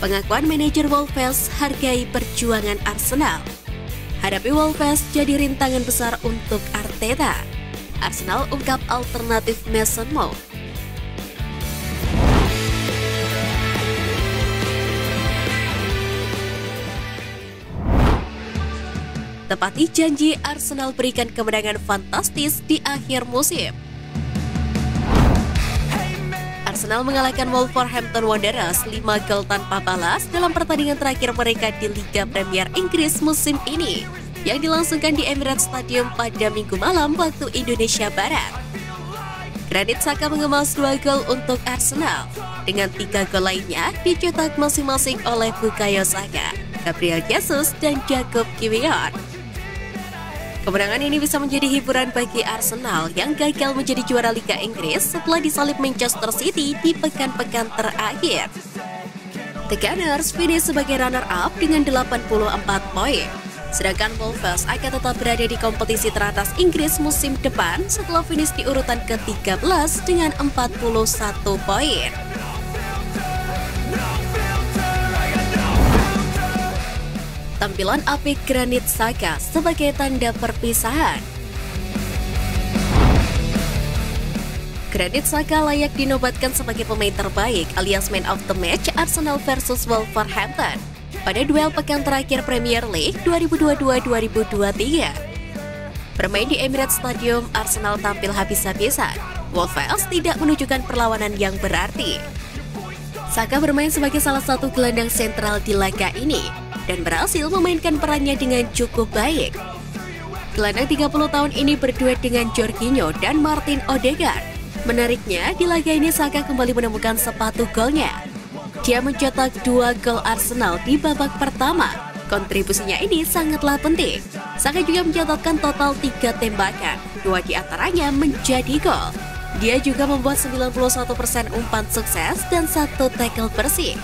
Pengakuan manajer Wolves hargai perjuangan Arsenal. Hadapi Wolves jadi rintangan besar untuk Arteta. Arsenal ungkap alternatif Mason Mount. Tepati janji, Arsenal berikan kemenangan fantastis di akhir musim. Arsenal mengalahkan Wolverhampton Wanderers 5 gol tanpa balas dalam pertandingan terakhir mereka di Liga Premier Inggris musim ini yang dilangsungkan di Emirates Stadium pada Minggu malam waktu Indonesia Barat. Granit Xhaka mengemas 2 gol untuk Arsenal, dengan 3 gol lainnya dicetak masing-masing oleh Bukayo Saka, Gabriel Jesus, dan Jakub Kiwior. Kemenangan ini bisa menjadi hiburan bagi Arsenal yang gagal menjadi juara Liga Inggris setelah disalip Manchester City di pekan-pekan terakhir. The Gunners finish sebagai runner-up dengan 84 poin. Sedangkan Wolves akan tetap berada di kompetisi teratas Inggris musim depan setelah finish di urutan ke-13 dengan 41 poin. Tampilan apik Granit Xhaka sebagai tanda perpisahan. Granit Xhaka layak dinobatkan sebagai pemain terbaik alias man of the match Arsenal versus Wolverhampton pada duel pekan terakhir Premier League 2022-2023. Bermain di Emirates Stadium, Arsenal tampil habis-habisan. Wolves tidak menunjukkan perlawanan yang berarti. Xhaka bermain sebagai salah satu gelandang sentral di laga ini dan berhasil memainkan perannya dengan cukup baik. Gelandang 30 tahun ini berduet dengan Jorginho dan Martin Odegaard. Menariknya, di laga ini Xhaka kembali menemukan sepatu golnya. Dia mencetak 2 gol Arsenal di babak pertama. Kontribusinya ini sangatlah penting. Xhaka juga mencatatkan total 3 tembakan, 2 di antaranya menjadi gol. Dia juga membuat 91% umpan sukses dan 1 tackle bersih.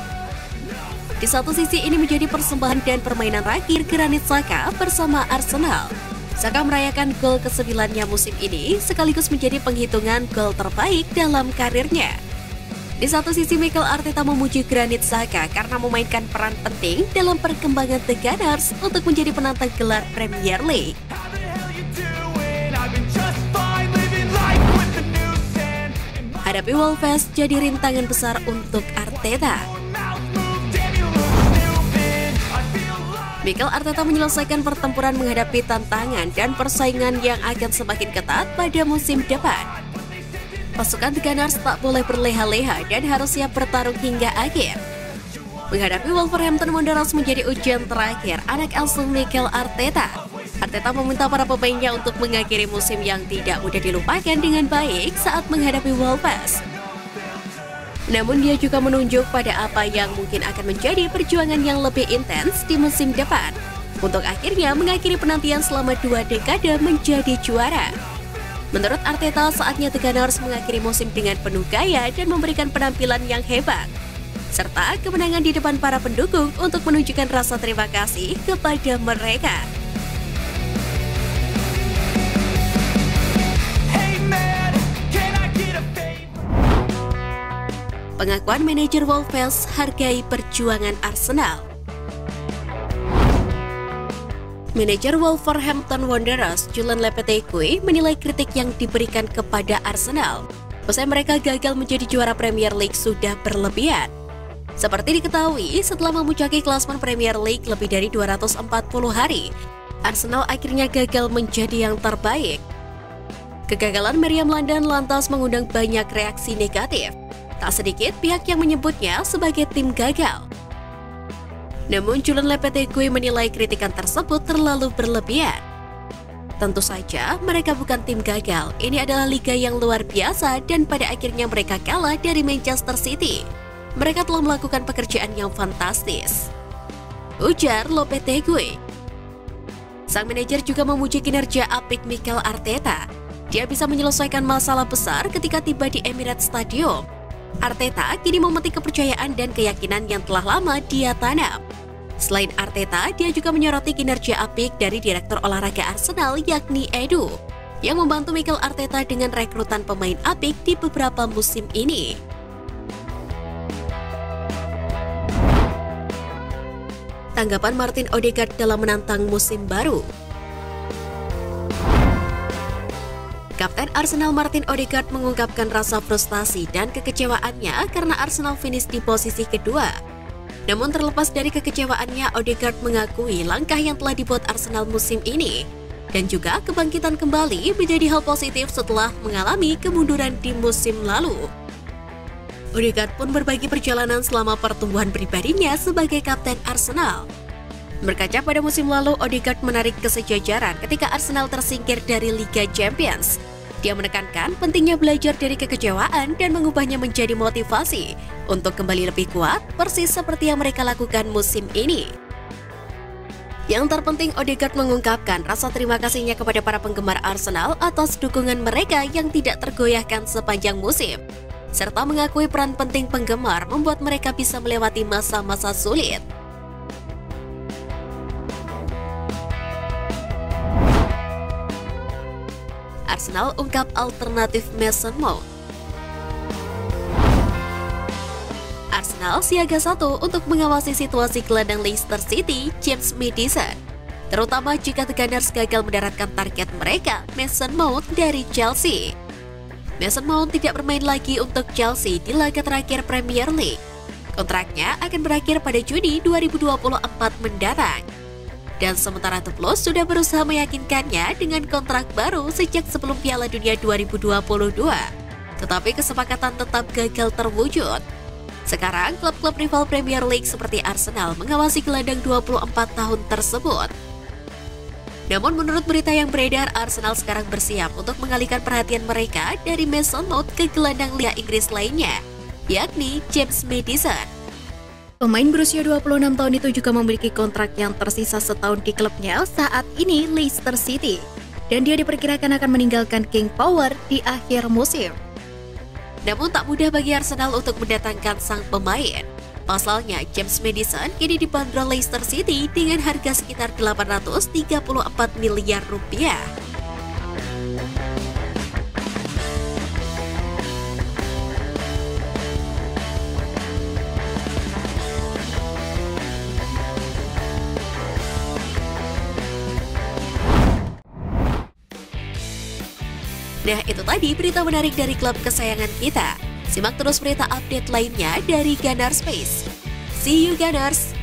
Di satu sisi ini menjadi persembahan dan permainan terakhir Granit Xhaka bersama Arsenal. Xhaka merayakan gol ke-9-nya musim ini sekaligus menjadi penghitungan gol terbaik dalam karirnya. Di satu sisi Mikel Arteta memuji Granit Xhaka karena memainkan peran penting dalam perkembangan The Gunners untuk menjadi penantang gelar Premier League. Hadapi Wolves jadi rintangan besar untuk Arteta. Mikel Arteta menyelesaikan pertempuran menghadapi tantangan dan persaingan yang akan semakin ketat pada musim depan. Pasukan The Gunners tak boleh berleha-leha dan harus siap bertarung hingga akhir. Menghadapi Wolverhampton Wanderers menjadi ujian terakhir anak asuh Mikel Arteta. Arteta meminta para pemainnya untuk mengakhiri musim yang tidak mudah dilupakan dengan baik saat menghadapi Wolves. Namun dia juga menunjuk pada apa yang mungkin akan menjadi perjuangan yang lebih intens di musim depan untuk akhirnya mengakhiri penantian selama 2 dekade menjadi juara. Menurut Arteta, saatnya The Gunners mengakhiri musim dengan penuh gaya dan memberikan penampilan yang hebat, serta kemenangan di depan para pendukung untuk menunjukkan rasa terima kasih kepada mereka. Pengakuan manajer Wolves hargai perjuangan Arsenal. Manajer Wolverhampton Wanderers, Julen Lopetegui, menilai kritik yang diberikan kepada Arsenal usai mereka gagal menjadi juara Premier League sudah berlebihan. Seperti diketahui, setelah memuncaki klasmen Premier League lebih dari 240 hari, Arsenal akhirnya gagal menjadi yang terbaik. Kegagalan Meriam London lantas mengundang banyak reaksi negatif. Tak sedikit pihak yang menyebutnya sebagai tim gagal. Namun Julen Lopetegui menilai kritikan tersebut terlalu berlebihan. Tentu saja mereka bukan tim gagal, ini adalah liga yang luar biasa dan pada akhirnya mereka kalah dari Manchester City. Mereka telah melakukan pekerjaan yang fantastis, ujar Lopetegui. Sang manajer juga memuji kinerja apik Mikel Arteta. Dia bisa menyelesaikan masalah besar ketika tiba di Emirates Stadium. Arteta kini memetik kepercayaan dan keyakinan yang telah lama dia tanam. Selain Arteta, dia juga menyoroti kinerja apik dari Direktur Olahraga Arsenal yakni Edu, yang membantu Mikel Arteta dengan rekrutan pemain apik di beberapa musim ini. Tanggapan Martin Odegaard dalam menantang musim baru. Kapten Arsenal Martin Odegaard mengungkapkan rasa frustasi dan kekecewaannya karena Arsenal finish di posisi kedua. Namun terlepas dari kekecewaannya, Odegaard mengakui langkah yang telah dibuat Arsenal musim ini dan juga kebangkitan kembali menjadi hal positif setelah mengalami kemunduran di musim lalu. Odegaard pun berbagi perjalanan selama pertumbuhan pribadinya sebagai kapten Arsenal. Berkaca pada musim lalu, Odegaard menarik kesejajaran ketika Arsenal tersingkir dari Liga Champions. Dia menekankan pentingnya belajar dari kekecewaan dan mengubahnya menjadi motivasi untuk kembali lebih kuat, persis seperti yang mereka lakukan musim ini. Yang terpenting, Odegaard mengungkapkan rasa terima kasihnya kepada para penggemar Arsenal atas dukungan mereka yang tidak tergoyahkan sepanjang musim, serta mengakui peran penting penggemar membuat mereka bisa melewati masa-masa sulit. Arsenal ungkap alternatif Mason Mount. Arsenal siaga satu untuk mengawasi situasi gelandang Leicester City, James Maddison, terutama jika The Gunners gagal mendaratkan target mereka, Mason Mount dari Chelsea. Mason Mount tidak bermain lagi untuk Chelsea di laga terakhir Premier League. Kontraknya akan berakhir pada Juni 2024 mendatang. Dan sementara The Blues sudah berusaha meyakinkannya dengan kontrak baru sejak sebelum Piala Dunia 2022. Tetapi kesepakatan tetap gagal terwujud. Sekarang, klub-klub rival Premier League seperti Arsenal mengawasi gelandang 24 tahun tersebut. Namun menurut berita yang beredar, Arsenal sekarang bersiap untuk mengalihkan perhatian mereka dari Mason Mount ke gelandang Liga Inggris lainnya, yakni James Maddison. Pemain berusia 26 tahun itu juga memiliki kontrak yang tersisa setahun di klubnya saat ini, Leicester City. Dan dia diperkirakan akan meninggalkan King Power di akhir musim. Namun tak mudah bagi Arsenal untuk mendatangkan sang pemain. Pasalnya, James Maddison kini dibanderol Leicester City dengan harga sekitar 834 miliar rupiah. Nah, itu tadi berita menarik dari klub kesayangan kita. Simak terus berita update lainnya dari Gunners Space. See you Gunners!